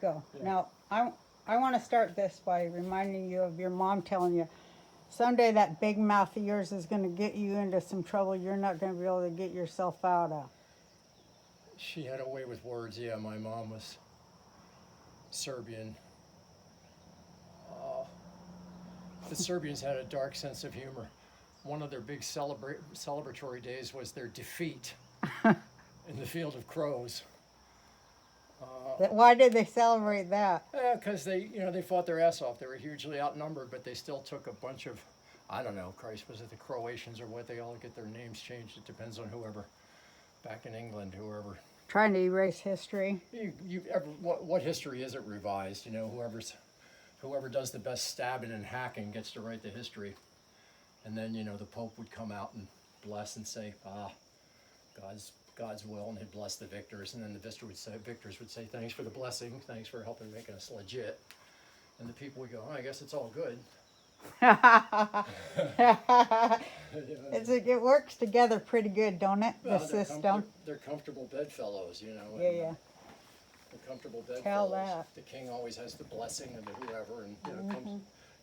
Go. Yeah. Now, I want to start this by reminding you of your mom telling you someday that big mouth of yours is going to get you into some trouble you're not going to be able to get yourself out of. She had a way with words. Yeah, my mom was Serbian. Uh, the Serbians had a dark sense of humor. One of their big celebratory days was their defeat in the Field of Crows. Why did they celebrate that? Because they fought their ass off. They were hugely outnumbered, but they still took a bunch of, I don't know, Christ, was it the Croatians or what? They all get their names changed. It depends on whoever, back in England, whoever. Trying to erase history. What history is it revised? Whoever does the best stabbing and hacking gets to write the history. And then, the Pope would come out and bless and say, God's will, and he'd bless the victors. And then the victors would say, thanks for the blessing, thanks for helping making us legit. And the people would go, oh, I guess it's all good. It works together pretty good, don't it? The Well, system. they're comfortable bedfellows, Yeah, yeah. They're comfortable bedfellows. Tell that. The king always has the blessing of the whoever, and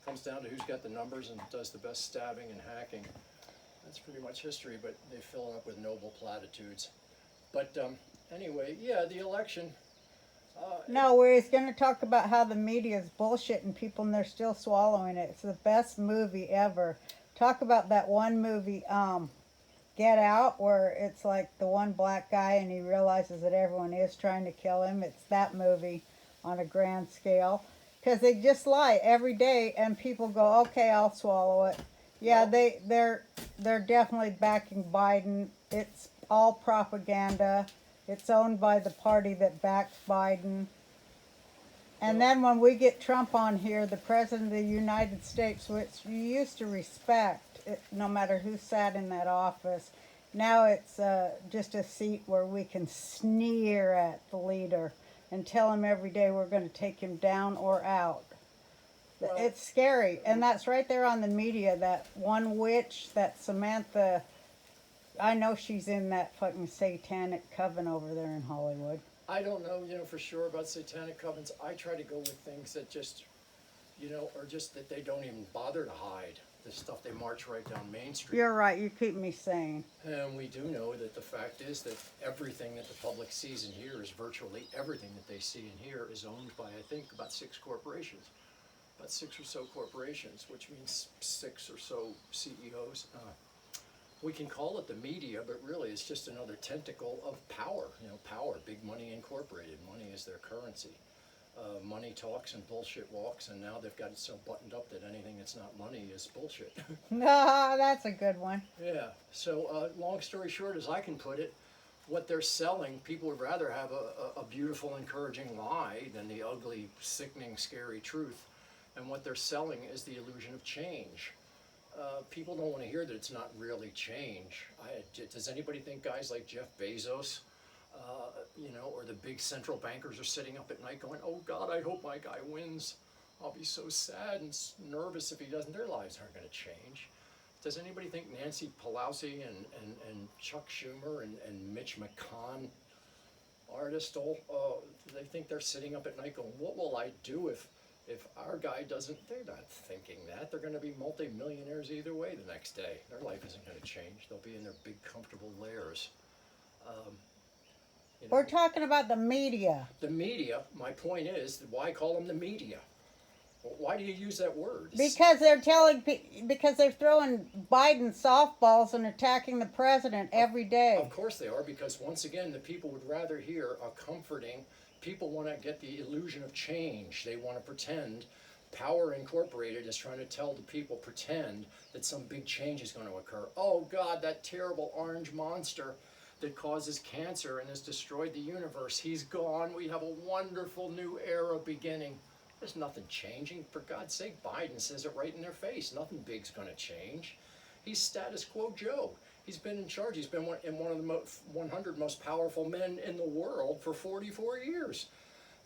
comes down to who's got the numbers and does the best stabbing and hacking. That's pretty much history, but they fill it up with noble platitudes. But anyway, yeah, the election. No, we're going to talk about how the media is bullshitting people and they're still swallowing it. It's the best movie ever. Talk about that one movie, Get Out, where it's like the one black guy and he realizes that everyone is trying to kill him. It's that movie on a grand scale. Because they just lie every day and people go, okay, I'll swallow it. Yeah, they're definitely backing Biden. It's all propaganda. It's owned by the party that backs Biden. And then when we get Trump on here, the President of the United States, which you used to respect, no matter who sat in that office, now it's just a seat where we can sneer at the leader and tell him every day we're going to take him down or out. Well, it's scary. And that's right there on the media, that one witch, that Samantha. I know she's in that fucking satanic coven over there in Hollywood. I don't know, for sure about satanic covens. I try to go with things that just, are just that they don't even bother to hide. The stuff they march right down Main Street. You're right. You keep me sane. And we do know that the fact is that everything that the public sees and hears, virtually everything that they see and hear, is owned by, I think, about 6 corporations. About 6 or so corporations, which means 6 or so CEOs. We can call it the media, but really it's just another tentacle of power. Power, big money incorporated. Money is their currency. Money talks and bullshit walks, and now they've got it so buttoned up that anything that's not money is bullshit. No, that's a good one. Yeah, so long story short, as I can put it, what they're selling, people would rather have a beautiful, encouraging lie than the ugly, sickening, scary truth. And what they're selling is the illusion of change. People don't want to hear that it's not really change. Does anybody think guys like Jeff Bezos, or the big central bankers are sitting up at night going, oh God, I hope my guy wins. I'll be so sad and nervous if he doesn't. Their lives aren't going to change. Does anybody think Nancy Pelosi and Chuck Schumer and Mitch McConnell do they think they're sitting up at night going, what will I do if our guy doesn't? They're not thinking that. They're going to be multi-millionaires either way the next day. Their life isn't going to change. They'll be in their big, comfortable lairs. We're talking about the media. The media, my point is, why call them the media? Why do you use that word? Because they're throwing Biden softballs and attacking the president every day. Of course they are, because once again, the people would rather hear a comforting. People want to get the illusion of change. They want to pretend. Power Incorporated is trying to tell the people, pretend that some big change is going to occur. Oh God, that terrible orange monster that causes cancer and has destroyed the universe, he's gone. We have a wonderful new era beginning. There's nothing changing. For God's sake, Biden says it right in their face. Nothing big's going to change. He's status quo Joe. He's been in charge. He's been in one of the 100 most powerful men in the world for 44 years.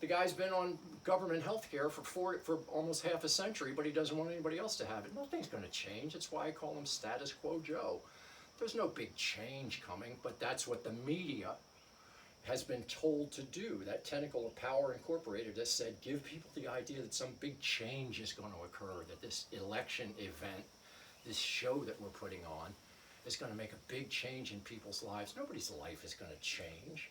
The guy's been on government health care for almost half a century, but he doesn't want anybody else to have it. Nothing's going to change. That's why I call him status quo Joe. There's no big change coming, but that's what the media has been told to do. That tentacle of power incorporated has said, give people the idea that some big change is going to occur, that this election event, this show that we're putting on, is going to make a big change in people's lives. Nobody's life is going to change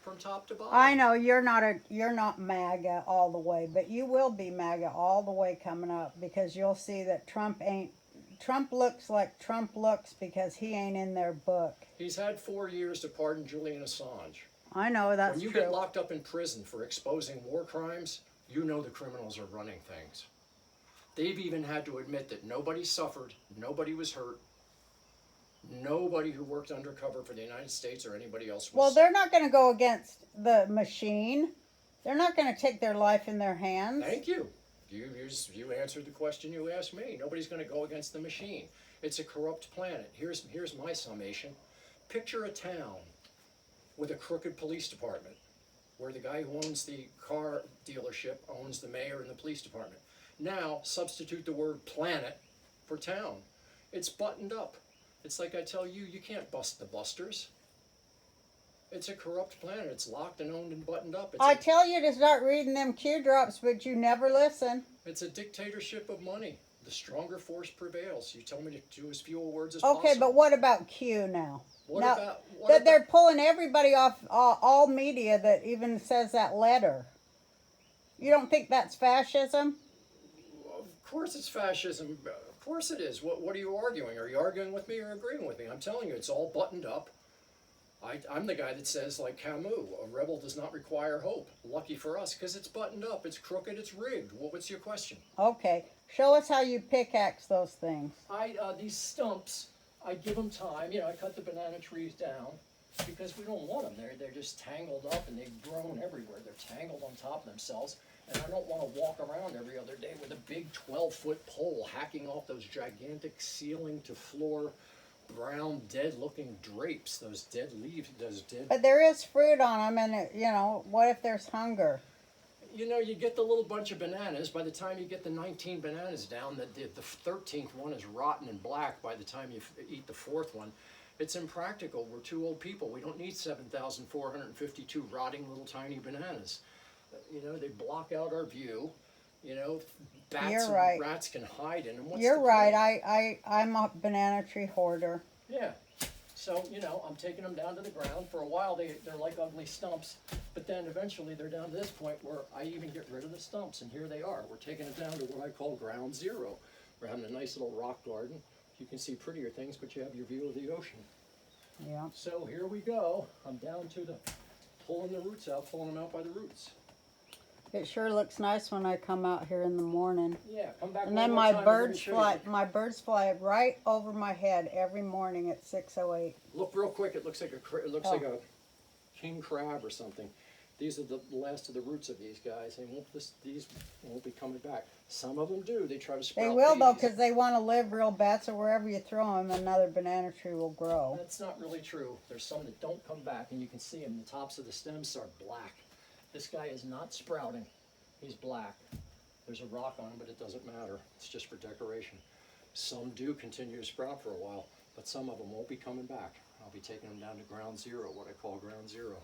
from top to bottom. I know you're not MAGA all the way, but you will be MAGA all the way coming up, because you'll see that Trump looks like Trump looks because he ain't in their book. He's had 4 years to pardon Julian Assange. I know that's When you true. get locked up in prison for exposing war crimes, you know the criminals are running things. They've even had to admit that nobody suffered, nobody was hurt, nobody who worked undercover for the United States or anybody else was. Well, they're not going to go against the machine. They're not going to take their life in their hands. Thank you. You answered the question you asked me. Nobody's going to go against the machine. It's a corrupt planet. Here's my summation. Picture a town with a crooked police department, where the guy who owns the car dealership owns the mayor and the police department. Now, substitute the word planet for town. It's buttoned up. It's like I tell you, you can't bust the busters. It's a corrupt planet. It's locked and owned and buttoned up. I tell you to start reading them Q drops, but you never listen. It's a dictatorship of money. The stronger force prevails. You tell me to do as few words as possible. Okay, but what about Q now? What They're pulling everybody off all media that even says that letter. You don't think that's fascism? Of course it's fascism. Of course it is. What are you arguing? Are you arguing with me or agreeing with me? I'm telling you, it's all buttoned up. I'm the guy that says, like Camus, a rebel does not require hope. Lucky for us, because it's buttoned up, it's crooked, it's rigged. What's your question? Okay, show us how you pickaxe those things. These stumps, I give them time. I cut the banana trees down because we don't want them. They're just tangled up and they've grown everywhere. They're tangled on top of themselves. And I don't want to walk around every other day with a big 12-foot pole hacking off those gigantic ceiling to floor brown dead looking drapes, those dead leaves, those dead. But there is fruit on them, and what if there's hunger? You get the little bunch of bananas. By the time you get the 19 bananas down, the 13th one is rotten and black by the time you eat the 4th one. It's impractical. We're two old people. We don't need 7,452 rotting little tiny bananas. They block out our view. Bats You're right. And rats can hide in them. You're right. I'm a banana tree hoarder. Yeah. So, I'm taking them down to the ground. For a while, they're like ugly stumps. But then eventually they're down to this point where I even get rid of the stumps. And here they are. We're taking it down to what I call ground zero. We're having a nice little rock garden. You can see prettier things, but you have your view of the ocean. Yeah. So here we go. I'm down to pulling the roots out, pulling them out by the roots. It sure looks nice when I come out here in the morning. Yeah, come back. And then my birds fly right over my head every morning at 6:08. Look real quick. It looks like like a king crab or something. These are the last of the roots of these guys. These won't be coming back. Some of them do. They try to sprout. They will though, babies. because they want to live real bad. So wherever you throw them, another banana tree will grow. That's not really true. There's some that don't come back, and you can see them. The tops of the stems are black. This guy is not sprouting. He's black. There's a rock on him, but it doesn't matter. It's just for decoration. Some do continue to sprout for a while, but some of them won't be coming back. I'll be taking them down to ground zero, what I call ground zero.